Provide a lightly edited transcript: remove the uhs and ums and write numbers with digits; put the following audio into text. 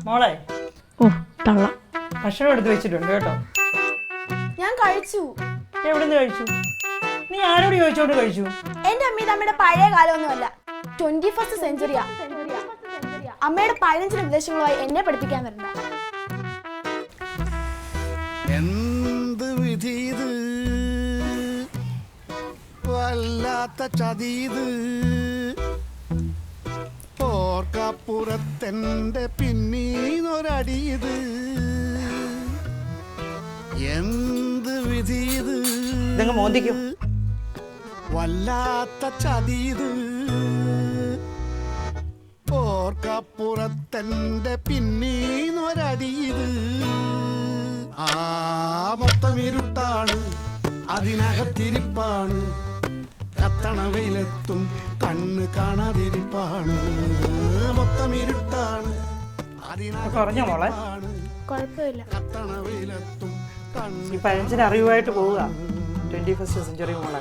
മോളെ ഓ തള്ള ഭക്ഷണം എടുത്ത് വെച്ചിട്ടുണ്ട് കേട്ടോ. ഞാൻ കഴിച്ചു. എവിടുന്ന് കഴിച്ചു? നീ ആരോട് ചോദിച്ചോണ്ട് കഴിച്ചു? എന്റെ അമ്മ ഇത് അമ്മയുടെ പഴയ കാലമൊന്നുമല്ല, 21st സെഞ്ചുറിയാ. അമ്മയുടെ 15 നിർദ്ദേശങ്ങളുമായി എന്നെ പഠിപ്പിക്കാൻ വരണ്ട. എന്ത് വിധീത് വല്ലാത്ത ചതീത് ഓർക്കപ്പുറത്തെന്റെ പിന്നീന്നൊരടിയത് എന്ത് വിധീത് മോന്തിക്കും വല്ലാത്ത ചതീത് ഓർക്കപ്പുറത്തെന്റെ പിന്നീന്നൊരടിയത് ആ മൊത്തം ഇരുട്ടാണ് അതിനകത്തിരിപ്പാണ് കത്തണ വെയിലെത്തും കണ്ണ് കാണാതിരിപ്പാണ് മൊത്തം ഇരുട്ടാണ് കുറഞ്ഞ മോളെ കുഴപ്പമില്ല. കത്തണ വെയിലെത്തും ഈ 15 അറിവായിട്ട് പോവുക 21st സെഞ്ചുറി മോളെ.